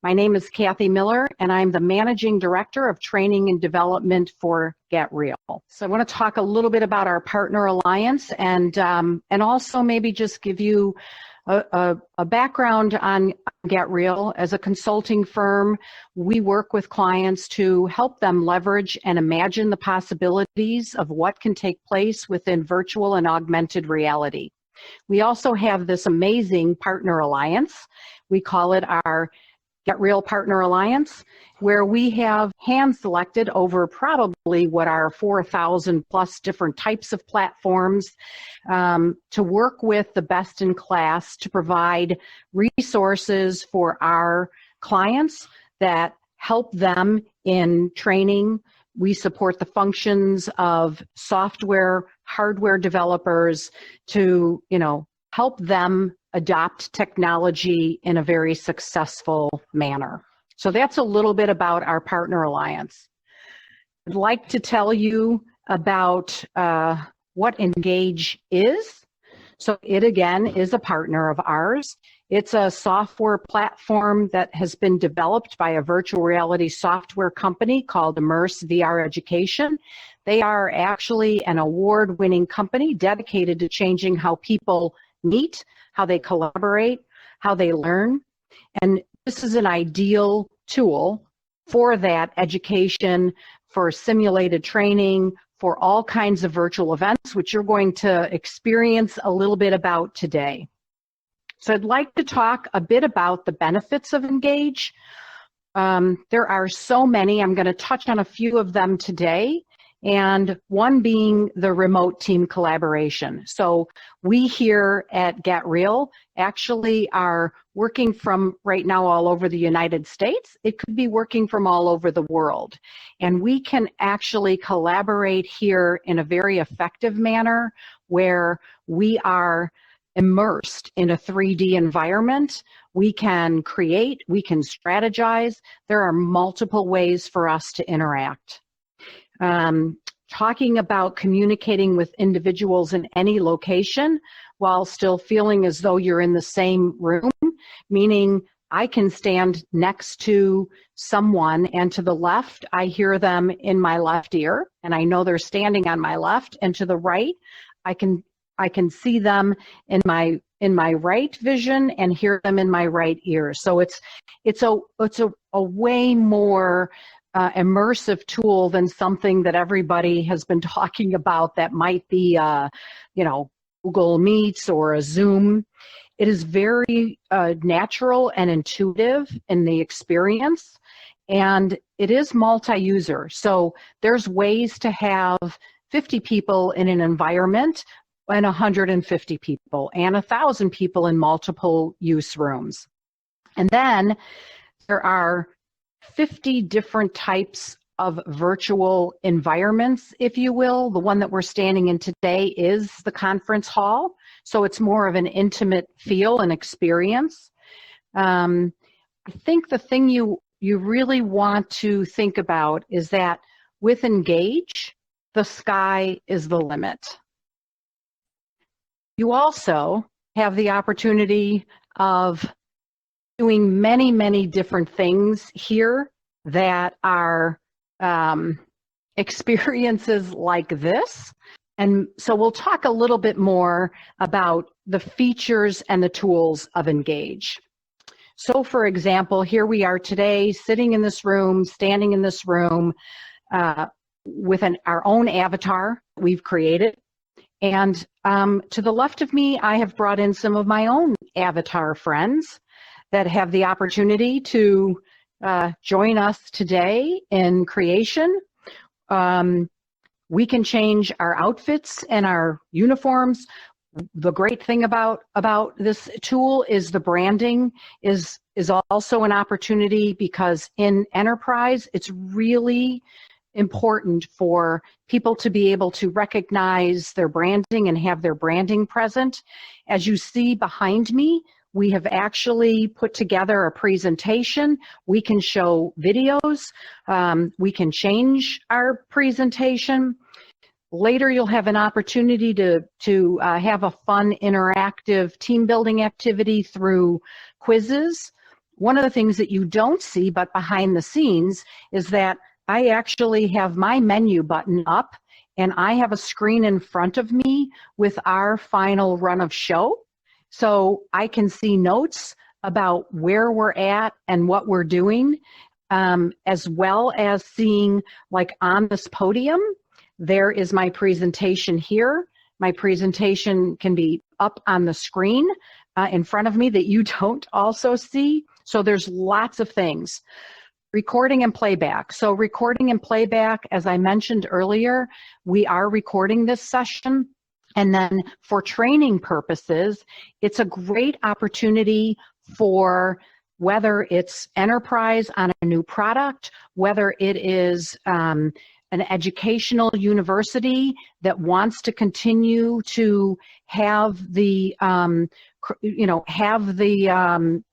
My name is Kathy Miller, and I'm the Managing Director of Training and Development for Get Real. So I want to talk a little bit about our Partner Alliance and also maybe just give you a background on Get Real. As a consulting firm, we work with clients to help them leverage and imagine the possibilities of what can take place within virtual and augmented reality. We also have this amazing Partner Alliance. We call it our Get Real Partner Alliance, where we have hand-selected over probably what are 4,000 plus different types of platforms to work with the best in class to provide resources for our clients that help them in training. We support the functions of software, hardware developers to, help them adopt technology in a very successful manner. So that's a little bit about our Partner Alliance. I'd like to tell you about what Engage is. So it, again, is a partner of ours. It's a software platform that has been developed by a virtual reality software company called Immerse VR Education. They are actually an award-winning company dedicated to changing how people meet, how they collaborate, how they learn. And this is an ideal tool for that education, for simulated training, for all kinds of virtual events, which you're going to experience a little bit about today. So I'd like to talk a bit about the benefits of Engage. There are so many. I'm going to touch on a few of them today, and one being the remote team collaboration. So we here at Get Real actually are working from right now all over the United States. It could be working from all over the world. And we can actually collaborate here in a very effective manner where we are immersed in a 3D environment. We can create, we can strategize. There are multiple ways for us to interact. Talking about communicating with individuals in any location while still feeling as though you're in the same room, meaning I can stand next to someone and to the left, I hear them in my left ear, and I know they're standing on my left, and to the right, I can see them in my right vision and hear them in my right ear. So it's a way more immersive tool than something that everybody has been talking about that might be, Google Meets or a Zoom. It is very natural and intuitive in the experience, and it is multi-user. So there's ways to have 50 people in an environment and 150 people and 1,000 people in multiple use rooms. And then there are 50 different types of virtual environments, if you will. The one that we're standing in today is the conference hall, so it's more of an intimate feel and experience. I think the thing you really want to think about is that with Engage, the sky is the limit. You also have the opportunity of doing many, many different things here that are experiences like this. And so we'll talk a little bit more about the features and the tools of Engage. So for example, here we are today sitting in this room, standing in this room with our own avatar we've created. And to the left of me, I have brought in some of my own avatar friends that have the opportunity to join us today in creation. We can change our outfits and our uniforms. The great thing about this tool is the branding is also an opportunity, because in enterprise, it's really important for people to be able to recognize their branding and have their branding present. As you see behind me, we have actually put together a presentation. We can show videos. We can change our presentation. Later, you'll have an opportunity to have a fun, interactive team building activity through quizzes. one of the things that you don't see but behind the scenes is that I actually have my menu button up, and I have a screen in front of me with our final run of show. So I can see notes about where we're at and what we're doing, as well as seeing, like, on this podium, there is my presentation here. My presentation can be up on the screen in front of me that you don't also see. So there's lots of things. Recording and playback. So recording and playback, as I mentioned earlier, we are recording this session. And then for training purposes, it's a great opportunity for whether it's enterprise on a new product, whether it is an educational university that wants to continue to have the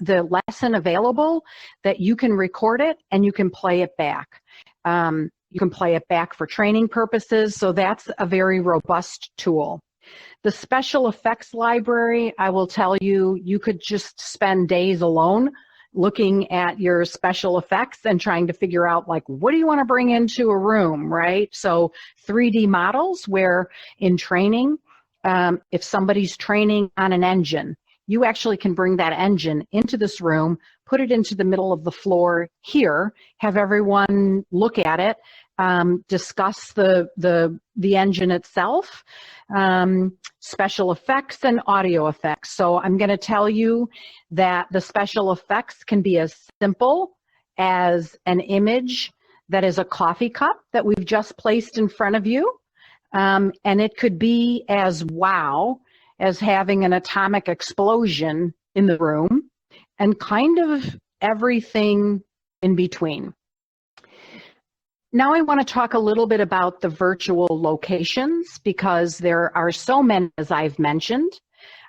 the lesson available, that you can record it and you can play it back. You can play it back for training purposes, so that's a very robust tool. The special effects library, I will tell you, you could just spend days alone looking at your special effects and trying to figure out, like, what do you want to bring into a room, right? So 3D models, where in training, if somebody's training on an engine, you actually can bring that engine into this room, put it into the middle of the floor here, have everyone look at it, discuss the engine itself, special effects and audio effects. So I'm going to tell you that the special effects can be as simple as an image that is a coffee cup that we've just placed in front of you. And it could be as wow as having an atomic explosion in the room, and kind of everything in between. Now I want to talk a little bit about the virtual locations, because there are so many, as I've mentioned.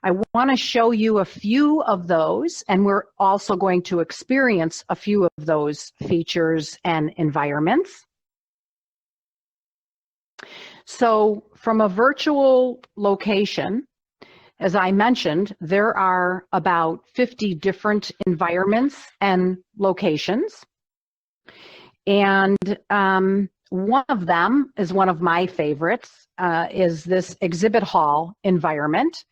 I want to show you a few of those, and we're also going to experience a few of those features and environments. So from a virtual location, as I mentioned, there are about 50 different environments and locations. And one of them is one of my favorites, is this exhibit hall environment.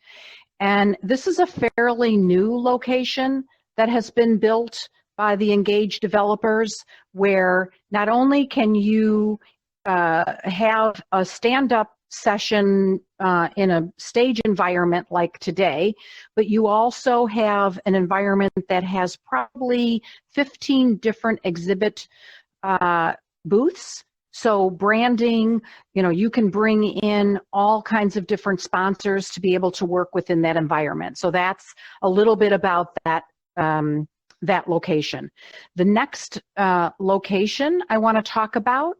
And this is a fairly new location that has been built by the Engage developers, where not only can you have a stand-up session in a stage environment like today, but you also have an environment that has probably 15 different exhibit booths. So branding, you can bring in all kinds of different sponsors to be able to work within that environment. So that's a little bit about that, that location. The next location I want to talk about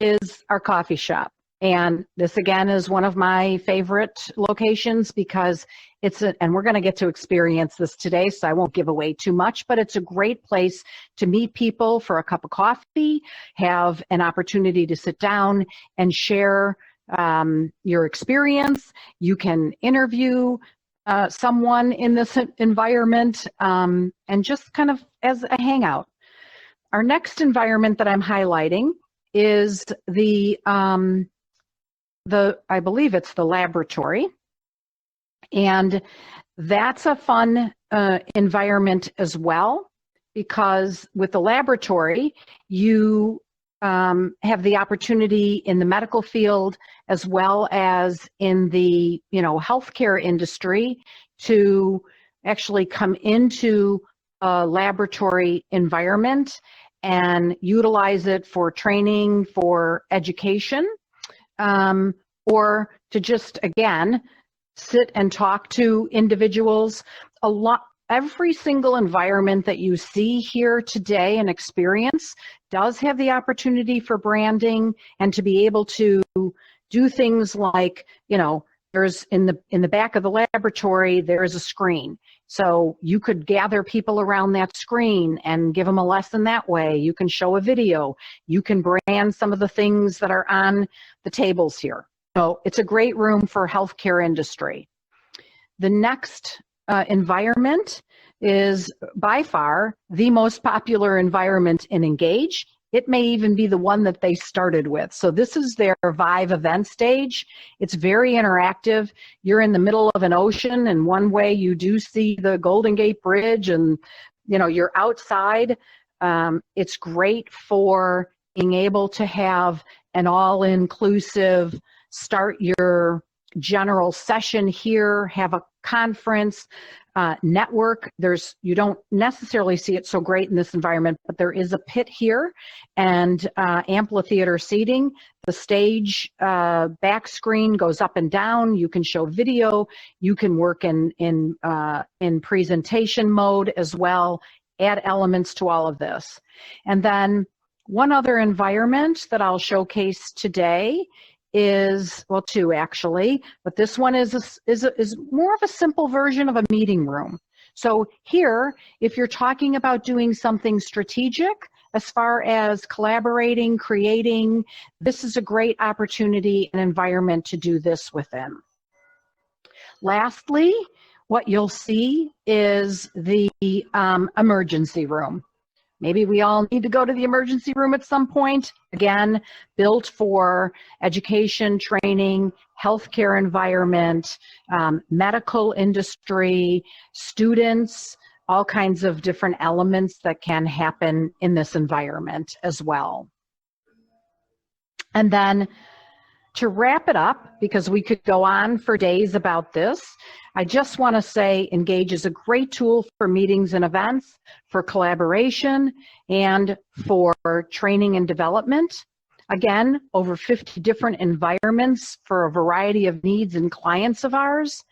is our coffee shop. And this, again, is one of my favorite locations, because and we're going to get to experience this today, so I won't give away too much, but it's a great place to meet people for a cup of coffee, have an opportunity to sit down and share your experience. You can interview someone in this environment, and just kind of as a hangout. Our next environment that I'm highlighting is I believe it's the laboratory. And that's a fun environment as well, because with the laboratory, you have the opportunity in the medical field as well as in the healthcare industry to actually come into a laboratory environment and utilize it for training, for education, or to just, again, sit and talk to individuals. Every single environment that you see here today and experience does have the opportunity for branding, and to be able to do things like, there's in the back of the laboratory, there's a screen. So you could gather people around that screen and give them a lesson that way. You can show a video. You can brand some of the things that are on the tables here. So it's a great room for healthcare industry. The next environment is by far the most popular environment in Engage. It may even be the one that they started with. So this is their Vive event stage. It's very interactive. You're in the middle of an ocean, and one way you do see the Golden Gate Bridge, and you're outside. It's great for being able to have an all-inclusive, start your general session here, have a conference, network. You don't necessarily see it so great in this environment, but there is a pit here and amphitheater seating. The stage back screen goes up and down. You can show video. You can work in presentation mode as well, add elements to all of this. And then one other environment that I'll showcase today is, well, two actually, but this one is more of a simple version of a meeting room. So here, if you're talking about doing something strategic as far as collaborating, creating, this is a great opportunity and environment to do this within. Lastly, what you'll see is the emergency room. Maybe we all need to go to the emergency room at some point. Again, built for education, training, healthcare environment, medical industry, students, all kinds of different elements that can happen in this environment as well. And then to wrap it up, because we could go on for days about this, I just want to say Engage is a great tool for meetings and events, for collaboration, and for training and development. Again, over 50 different environments for a variety of needs and clients of ours.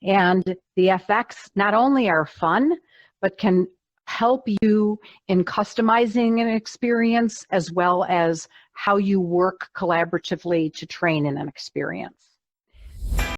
And the FX not only are fun, but can help you in customizing an experience as well as how you work collaboratively to train in an experience.